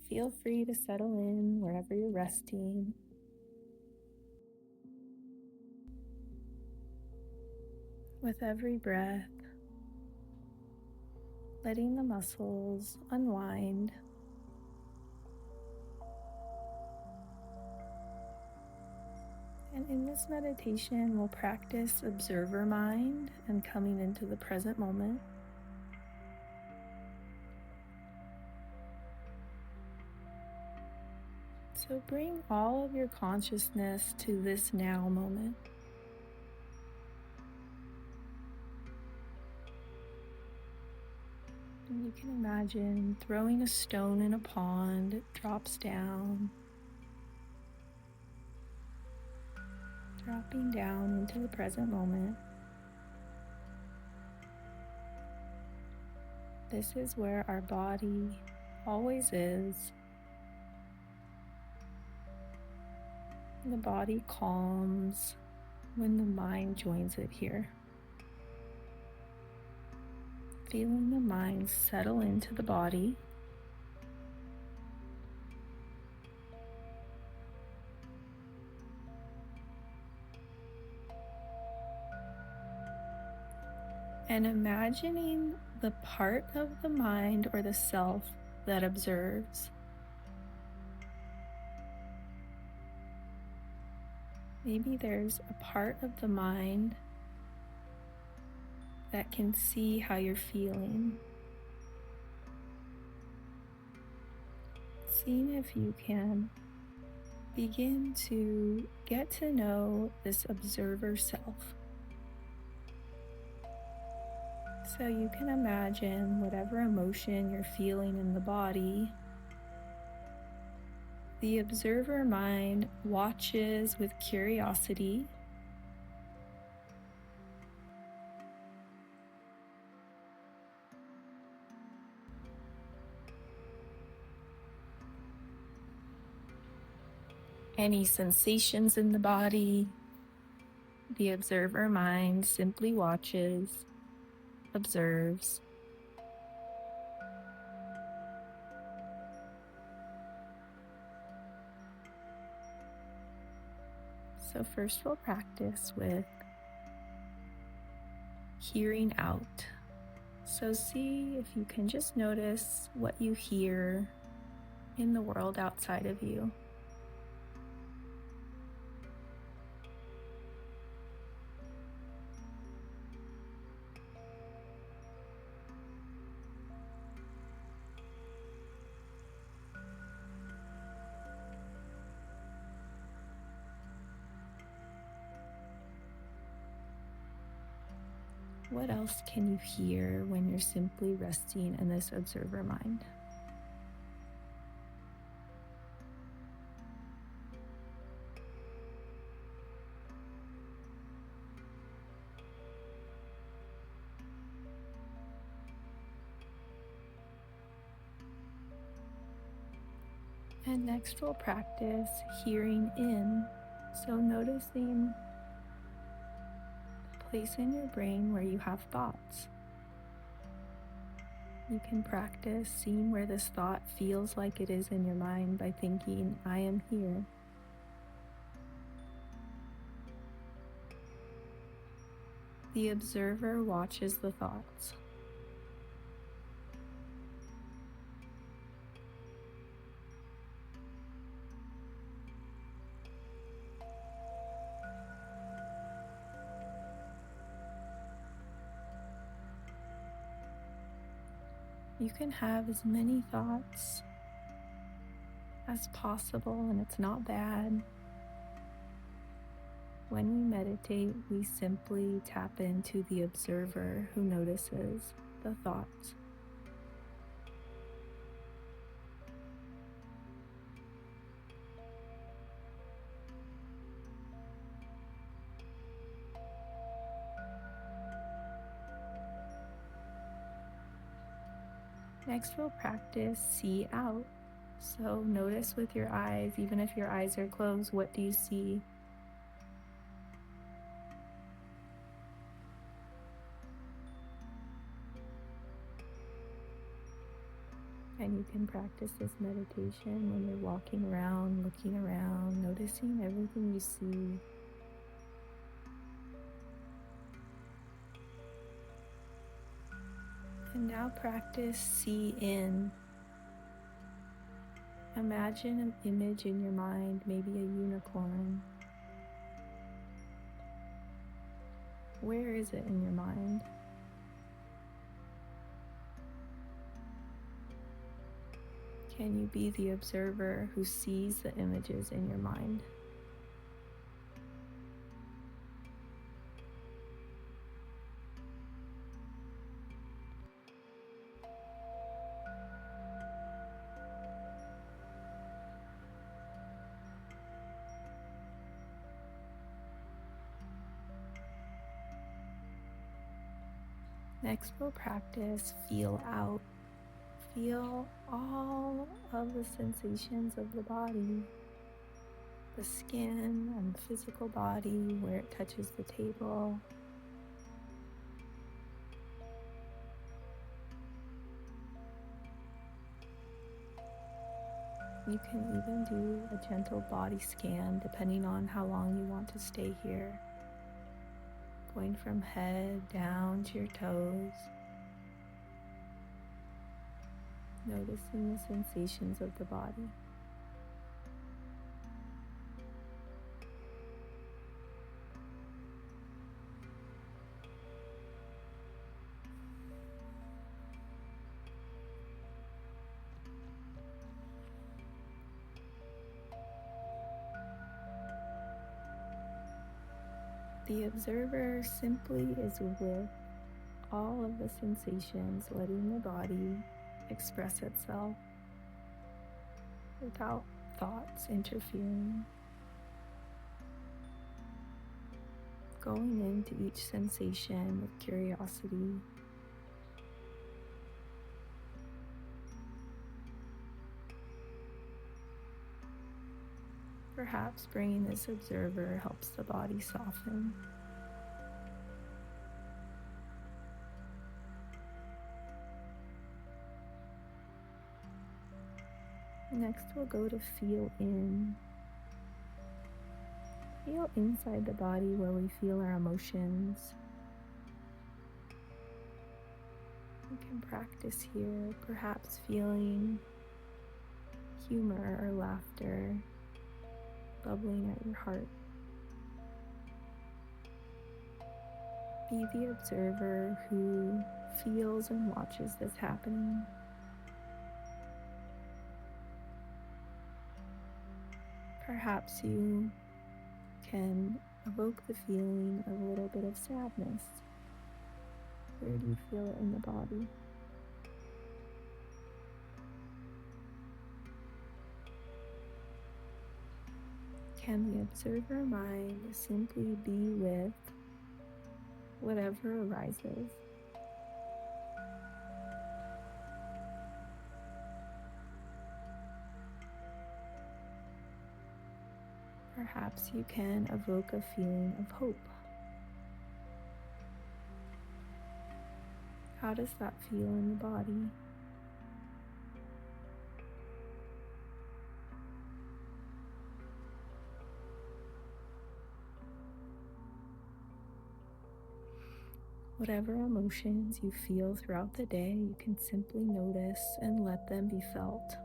Feel free to settle in wherever you're resting. With every breath, letting the muscles unwind. And in this meditation, we'll practice observer mind and coming into the present moment. So bring all of your consciousness to this now moment. And you can imagine throwing a stone in a pond, it drops down, dropping down into the present moment. This is where our body always is. The body calms when the mind joins it here. Feeling the mind settle into the body. And imagining the part of the mind or the self that observes. Maybe there's a part of the mind that can see how you're feeling. Seeing if you can begin to get to know this observer self. So you can imagine whatever emotion you're feeling in the body. The observer mind watches with curiosity. Any sensations in the body, the observer mind simply watches, observes. So first we'll practice with hearing out. So see if you can just notice what you hear in the world outside of you. What else can you hear when you're simply resting in this observer mind? And next we'll practice hearing in. So noticing the place in your brain where you have thoughts. You can practice seeing where this thought feels like it is in your mind by thinking, I am here. The observer watches the thoughts. You can have as many thoughts as possible, and it's not bad. When we meditate, we simply tap into the observer who notices the thoughts. Next, we'll practice see out. So notice with your eyes, even if your eyes are closed, what do you see? And you can practice this meditation when you're walking around, looking around, noticing everything you see. And now practice see in. Imagine an image in your mind, maybe a unicorn. Where is it in your mind? Can you be the observer who sees the images in your mind? Next, we'll practice feel out. Feel all of the sensations of the body, the skin and the physical body where it touches the table. You can even do a gentle body scan depending on how long you want to stay here. Going from head down to your toes. Noticing the sensations of the body. The observer simply is with all of the sensations, letting the body express itself without thoughts interfering. Going into each sensation with curiosity. Perhaps bringing this observer helps the body soften. Next, we'll go to feel in. Feel inside the body where we feel our emotions. You can practice here, perhaps feeling humor or laughter bubbling at your heart. Be the observer who feels and watches this happening. Perhaps you can evoke the feeling of a little bit of sadness. Where do you feel it in the body? Can the observer mind simply be with whatever arises? Perhaps you can evoke a feeling of hope. How does that feel in the body? Whatever emotions you feel throughout the day, you can simply notice and let them be felt.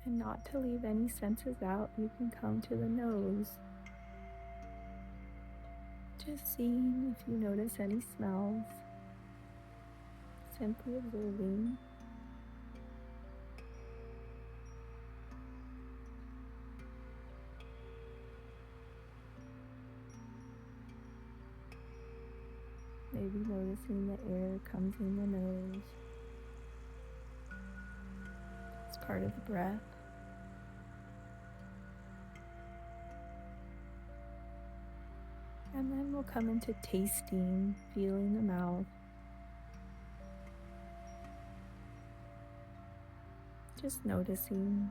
And not to leave any senses out, you can come to the nose. Just seeing if you notice any smells. Simply observing. Maybe noticing the air comes in the nose. It's part of the breath. And then we'll come into tasting, feeling the mouth, just noticing.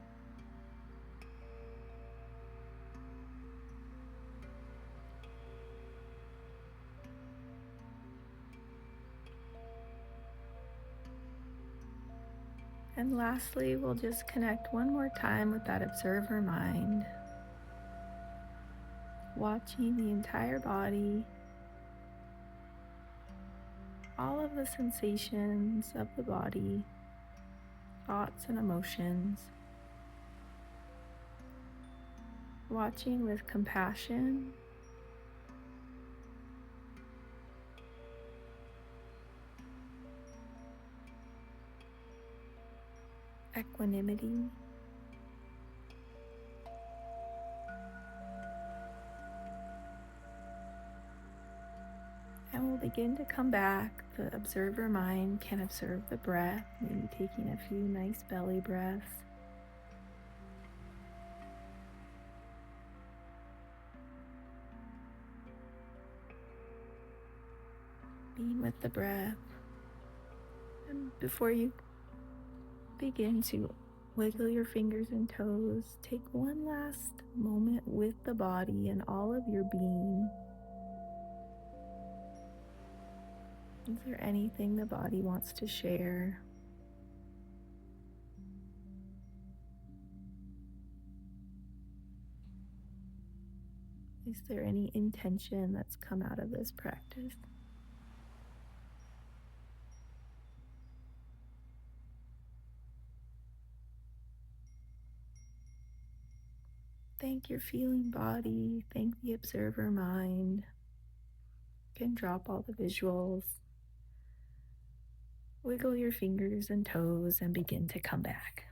And lastly, we'll just connect one more time with that observer mind, watching the entire body, all of the sensations of the body, thoughts and emotions, watching with compassion, equanimity, and we'll begin to come back. The observer mind can observe the breath, maybe taking a few nice belly breaths. Being with the breath. And before you begin to wiggle your fingers and toes, take one last moment with the body and all of your being. Is there anything the body wants to share? Is there any intention that's come out of this practice? Thank your feeling body. Thank the observer mind. You can drop all the visuals. Wiggle your fingers and toes and begin to come back.